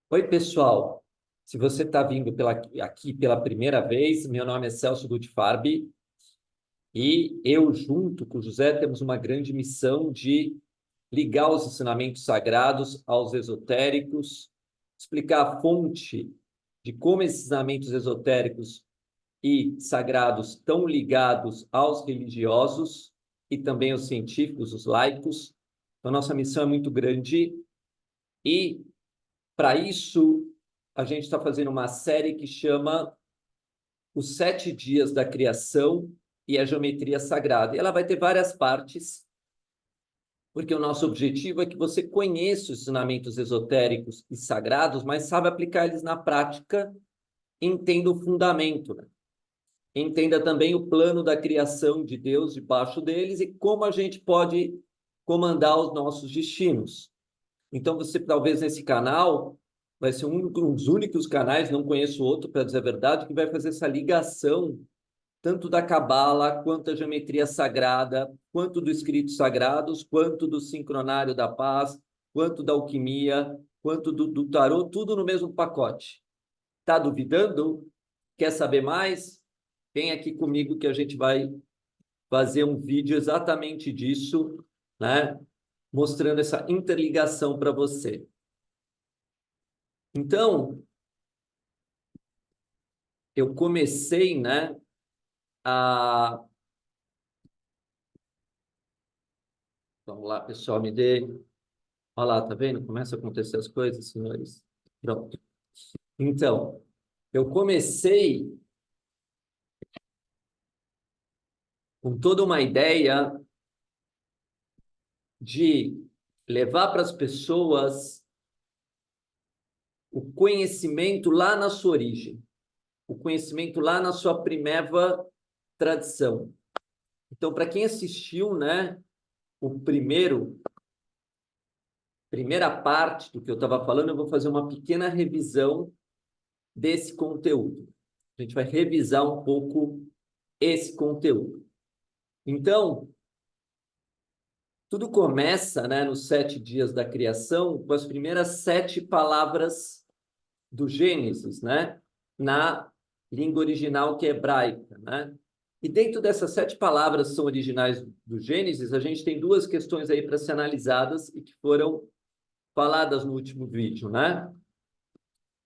Oi, pessoal. Se você está vindo aqui pela primeira vez, meu nome é Celso Gutfarbi e eu, junto com o José, temos uma grande missão de ligar os ensinamentos sagrados aos esotéricos, explicar a fonte de como esses ensinamentos esotéricos e sagrados estão ligados aos religiosos e também aos científicos, os laicos. Então, nossa missão é muito grande e para isso, a gente está fazendo uma série que chama Os Sete Dias da Criação e a Geometria Sagrada. E ela vai ter várias partes, porque o nosso objetivo é que você conheça os ensinamentos esotéricos e sagrados, mas saiba aplicar eles na prática, entenda o fundamento, né? Entenda também o plano da criação de Deus debaixo deles e como a gente pode comandar os nossos destinos. Então, você talvez nesse canal vai ser um dos únicos canais, não conheço outro, para dizer a verdade, que vai fazer essa ligação tanto da Cabala, quanto da geometria sagrada, quanto dos escritos sagrados, quanto do sincronário da paz, quanto da alquimia, quanto do tarô, tudo no mesmo pacote. Está duvidando? Quer saber mais? Vem aqui comigo que a gente vai fazer um vídeo exatamente disso, né? Mostrando essa interligação para você. Então, eu comecei, né, a... Vamos lá, pessoal, me dê... Olha lá, tá vendo? Começa a acontecer as coisas, senhores. Pronto. Então, eu comecei com toda uma ideia de levar para as pessoas o conhecimento lá na sua origem, o conhecimento lá na sua primeva tradição. Então, para quem assistiu, né, o primeira parte do que eu estava falando, eu vou fazer uma pequena revisão desse conteúdo. A gente vai revisar um pouco esse conteúdo. Então, tudo começa, né, nos 7 dias da criação, com as primeiras 7 palavras do Gênesis, né, na língua original que é hebraica, né? E dentro dessas 7 palavras que são originais do Gênesis, a gente tem duas questões aí para ser analisadas e que foram faladas no último vídeo, né?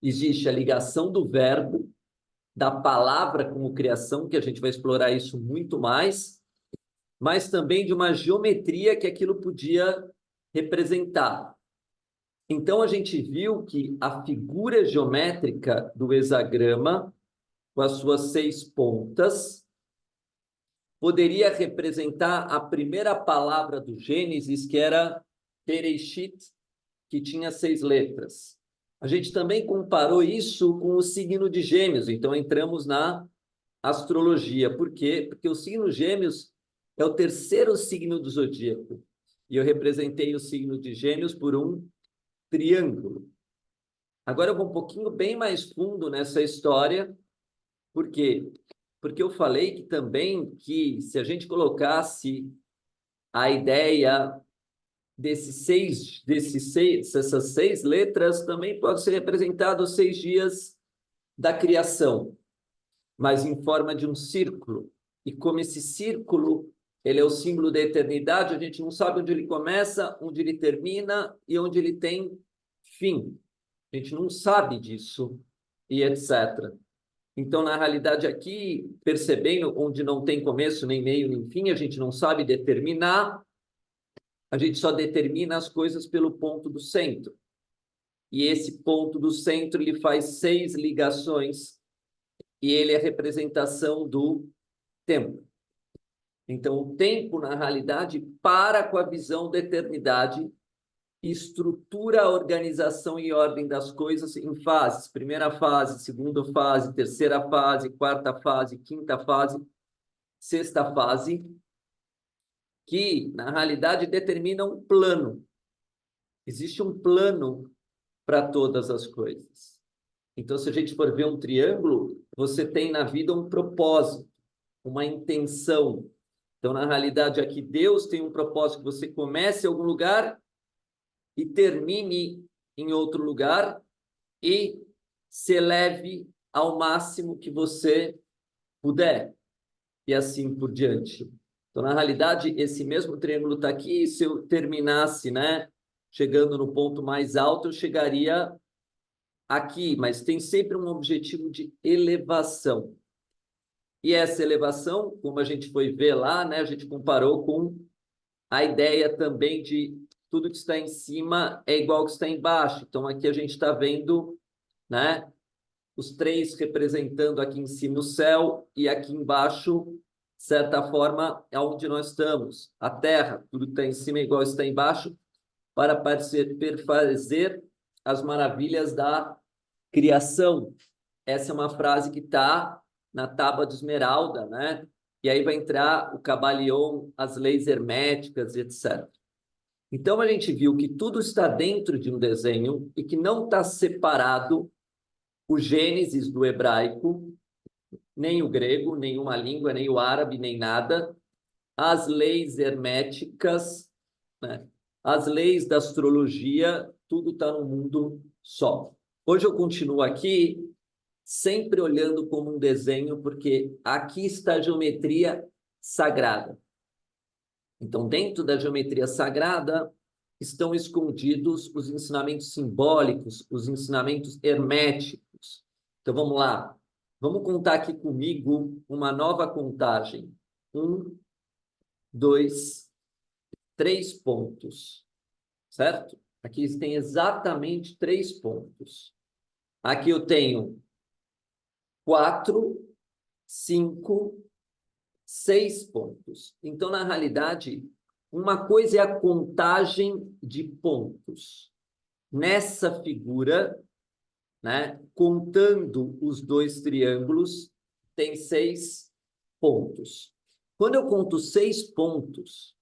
Existe a ligação do verbo, da palavra como criação, que a gente vai explorar isso muito mais, mas também de uma geometria que aquilo podia representar. Então, a gente viu que a figura geométrica do hexagrama, com as suas 6 pontas, poderia representar a primeira palavra do Gênesis, que era Bereshit, que tinha 6 letras. A gente também comparou isso com o signo de Gêmeos, então entramos na astrologia. Por quê? Porque o signo Gêmeos é o terceiro signo do zodíaco. E eu representei o signo de Gêmeos por um triângulo. Agora eu vou um pouquinho bem mais fundo nessa história. Por quê? Porque eu falei que também que se a gente colocasse a ideia dessas 6 letras, também pode ser representado os 6 dias da criação, mas em forma de um círculo. E como esse círculo, ele é o símbolo da eternidade, a gente não sabe onde ele começa, onde ele termina e onde ele tem fim. A gente não sabe disso e etc. Então, na realidade, aqui, percebendo onde não tem começo, nem meio, nem fim, a gente não sabe determinar, a gente só determina as coisas pelo ponto do centro. E esse ponto do centro, ele faz 6 ligações e ele é a representação do tempo. Então, o tempo, na realidade, para com a visão da eternidade, estrutura a organização e ordem das coisas em fases. Primeira fase, segunda fase, terceira fase, quarta fase, quinta fase, sexta fase, que, na realidade, determina um plano. Existe um plano para todas as coisas. Então, se a gente for ver um triângulo, você tem na vida um propósito, uma intenção. Então, na realidade, aqui Deus tem um propósito que você comece em algum lugar e termine em outro lugar, e se eleve ao máximo que você puder, e assim por diante. Então, na realidade, esse mesmo triângulo está aqui, e se eu terminasse, né, chegando no ponto mais alto, eu chegaria aqui, mas tem sempre um objetivo de elevação. E essa elevação, como a gente foi ver lá, né, a gente comparou com a ideia também de tudo que está em cima é igual ao que está embaixo. Então, aqui a gente está vendo, né, os três representando aqui em cima o céu e aqui embaixo, de certa forma, é onde nós estamos. A terra, tudo que está em cima é igual ao que está embaixo, para perfazer as maravilhas da criação. Essa é uma frase que está na Tábua de Esmeralda, né? E aí vai entrar o Cabalion, as leis herméticas, etc. Então, a gente viu que tudo está dentro de um desenho e que não está separado o Gênesis do hebraico, nem o grego, nenhuma língua, nem o árabe, nem nada, as leis herméticas, né? As leis da astrologia, tudo está no mundo só. Hoje eu continuo aqui, sempre olhando como um desenho, porque aqui está a geometria sagrada. Então, dentro da geometria sagrada, estão escondidos os ensinamentos simbólicos, os ensinamentos herméticos. Então, vamos lá. Vamos contar aqui comigo uma nova contagem. 1, 2, 3 pontos. Certo? Aqui tem exatamente 3 pontos. Aqui eu tenho 4, 5, 6 pontos. Então, na realidade, uma coisa é a contagem de pontos. Nessa figura, né, contando os 2 triângulos, tem 6 pontos. Quando eu conto 6 pontos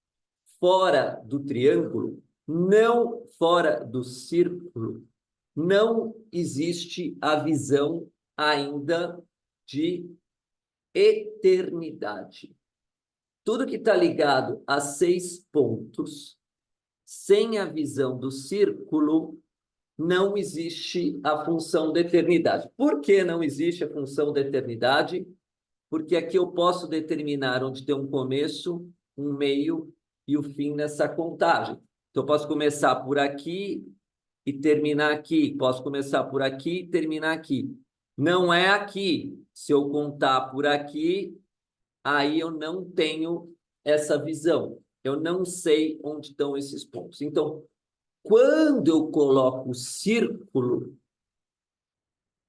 fora do triângulo, não fora do círculo, não existe a visão ainda de eternidade. Tudo que está ligado a 6 pontos, sem a visão do círculo, não existe a função da eternidade. Por que não existe a função da eternidade? Porque aqui eu posso determinar onde tem um começo, um meio e o fim nessa contagem. Então, eu posso começar por aqui e terminar aqui. Posso começar por aqui e terminar aqui. Não é aqui. Se eu contar por aqui, aí eu não tenho essa visão. Eu não sei onde estão esses pontos. Então, quando eu coloco o círculo,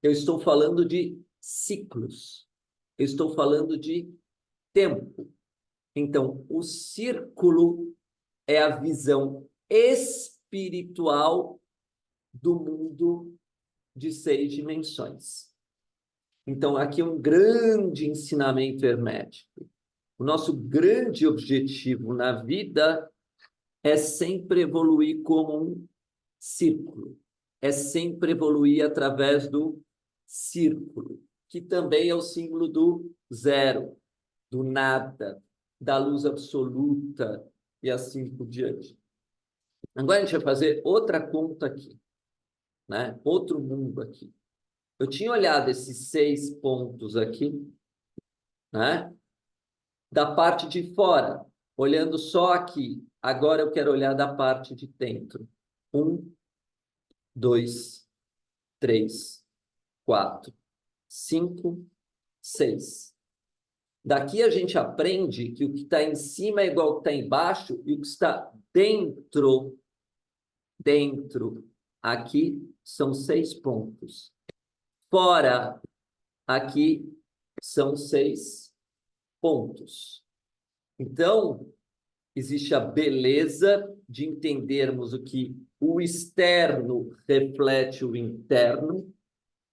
eu estou falando de ciclos. Eu estou falando de tempo. Então, o círculo é a visão espiritual do mundo de 6 dimensões. Então, aqui é um grande ensinamento hermético. O nosso grande objetivo na vida é sempre evoluir como um círculo. É sempre evoluir através do círculo, que também é o símbolo do zero, do nada, da luz absoluta e assim por diante. Agora a gente vai fazer outra conta aqui, né? Outro mundo aqui. Eu tinha olhado esses 6 pontos aqui, né? Da parte de fora, olhando só aqui. Agora eu quero olhar da parte de dentro. 1, 2, 3, 4, 5, 6. Daqui a gente aprende que o que está em cima é igual ao que está embaixo e o que está dentro, aqui são 6 pontos. Fora, aqui são 6 pontos. Então, existe a beleza de entendermos o que o externo reflete o interno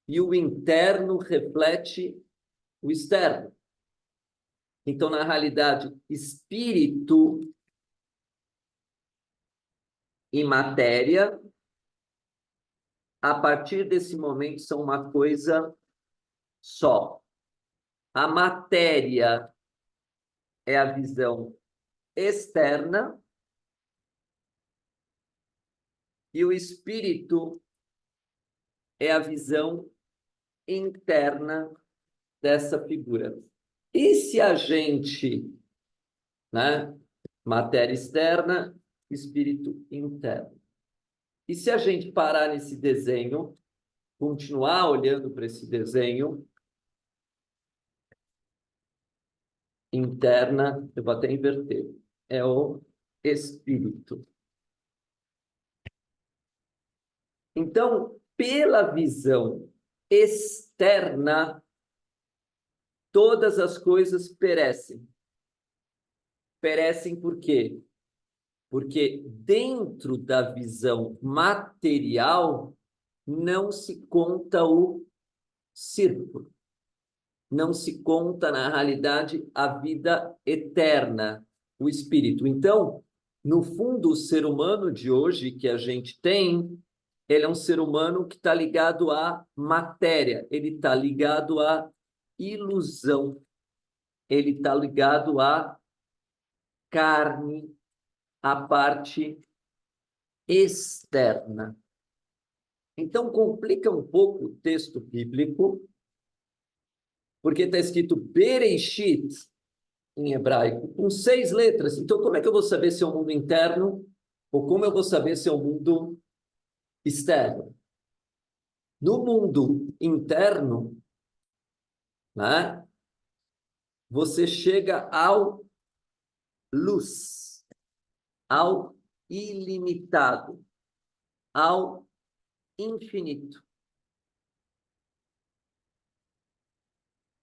e o interno reflete o externo. Então, na realidade, espírito e matéria, a partir desse momento, são uma coisa só. A matéria é a visão externa e o espírito é a visão interna dessa figura. E se a gente, né, matéria externa, espírito interno. E se a gente parar nesse desenho, continuar olhando para esse desenho, interna, eu vou até inverter, é o espírito. Então, pela visão externa, todas as coisas perecem. Perecem por quê? Porque dentro da visão material não se conta o círculo. Não se conta, na realidade, a vida eterna, o espírito. Então, no fundo, o ser humano de hoje que a gente tem, ele é um ser humano que está ligado à matéria, ele está ligado à ilusão, ele está ligado à carne, à parte externa. Então, complica um pouco o texto bíblico, porque está escrito Bereshit, em hebraico, com 6 letras. Então, como é que eu vou saber se é um mundo interno ou como eu vou saber se é um mundo externo? No mundo interno, né, você chega ao luz, ao ilimitado, ao infinito.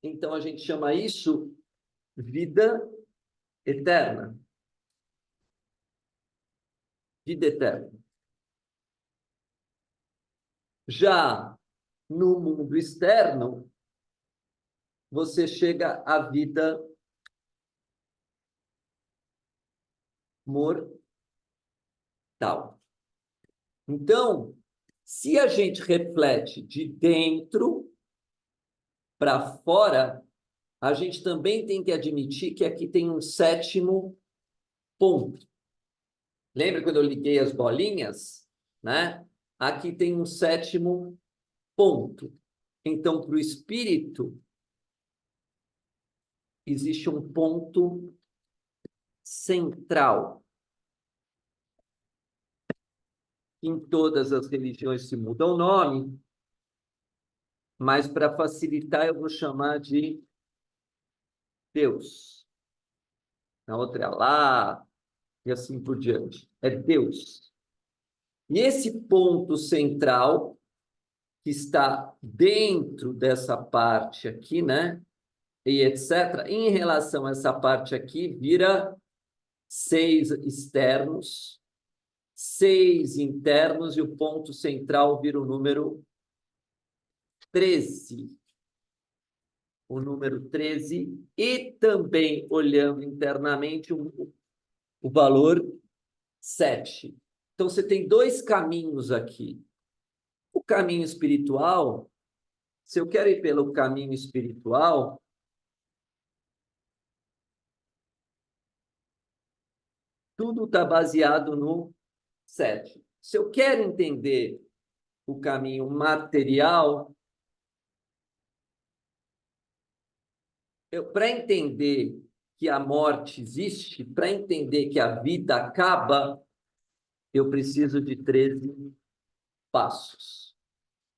Então, a gente chama isso vida eterna. Vida eterna. Já no mundo externo, você chega à vida mortal. Então, se a gente reflete de dentro para fora, a gente também tem que admitir que aqui tem um 7º ponto. Lembra quando eu liguei as bolinhas? Né? Aqui tem um 7º ponto. Então, para o espírito, existe um ponto central. Em todas as religiões se muda o nome, mas para facilitar eu vou chamar de Deus. Na outra é Alá, e assim por diante. É Deus. E esse ponto central, que está dentro dessa parte aqui, né? E etc., em relação a essa parte aqui, vira 6 externos, 6 internos, e o ponto central vira o número 13. O número 13, e também, olhando internamente, o valor 7. Então, você tem 2 caminhos aqui. O caminho espiritual, se eu quero ir pelo caminho espiritual, tudo está baseado no 7. Se eu quero entender o caminho material, para entender que a morte existe, para entender que a vida acaba, eu preciso de 13 passos.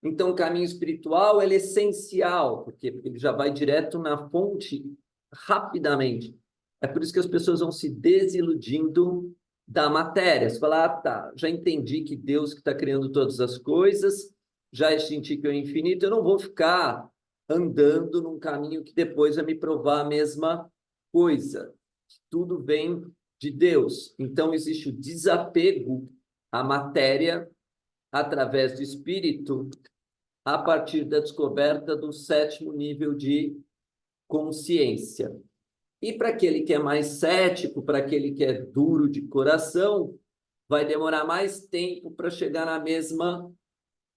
Então, o caminho espiritual ele é essencial, porque ele já vai direto na fonte rapidamente. É por isso que as pessoas vão se desiludindo da matéria. Você fala, tá, já entendi que Deus que está criando todas as coisas, já senti que é o infinito, eu não vou ficar andando num caminho que depois vai me provar a mesma coisa. Tudo vem de Deus. Então, existe o desapego à matéria através do espírito, a partir da descoberta do 7º nível de consciência. E para aquele que é mais cético, para aquele que é duro de coração, vai demorar mais tempo para chegar na mesma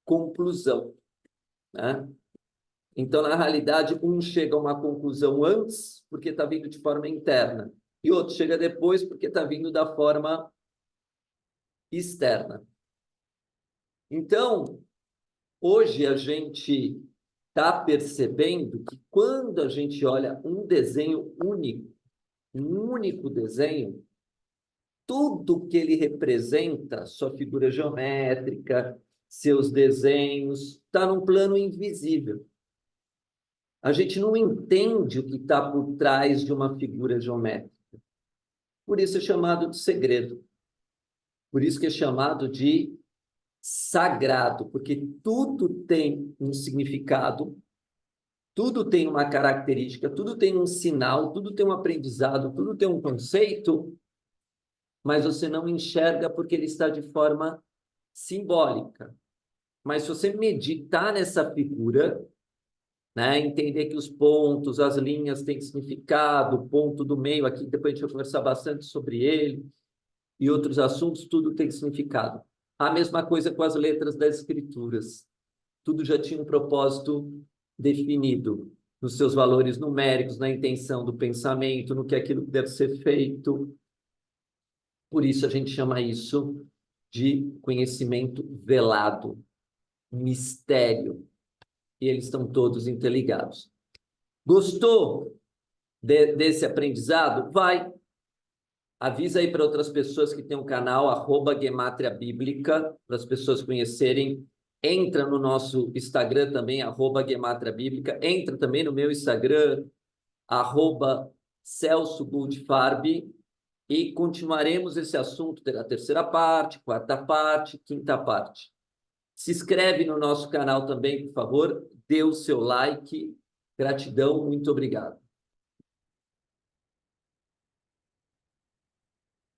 conclusão, né? Então, na realidade, um chega a uma conclusão antes, porque está vindo de forma interna, e outro chega depois, porque está vindo da forma externa. Então, Hoje a gente está percebendo que quando a gente olha um desenho único, um único desenho, tudo que ele representa, sua figura geométrica, seus desenhos, está num plano invisível. A gente não entende o que está por trás de uma figura geométrica. Por isso é chamado de segredo. Por isso que é chamado de sagrado, porque tudo tem um significado, tudo tem uma característica, tudo tem um sinal, tudo tem um aprendizado, tudo tem um conceito, mas você não enxerga porque ele está de forma simbólica. Mas se você meditar nessa figura, né, entender que os pontos, as linhas têm significado, o ponto do meio aqui, depois a gente vai conversar bastante sobre ele, e outros assuntos, tudo tem significado. A mesma coisa com as letras das escrituras. Tudo já tinha um propósito definido nos seus valores numéricos, na intenção do pensamento, no que aquilo deve ser feito. Por isso a gente chama isso de conhecimento velado, mistério. E eles estão todos interligados. Gostou desse aprendizado? Vai! Avisa aí para outras pessoas que tem um canal, @Gematria Bíblica, para as pessoas conhecerem. Entra no nosso Instagram também, @Gematria Bíblica. Entra também no meu Instagram, @Celso Goldfarb. E continuaremos esse assunto, terá terceira parte, quarta parte, quinta parte. Se inscreve no nosso canal também, por favor. Dê o seu like. Gratidão, muito obrigado.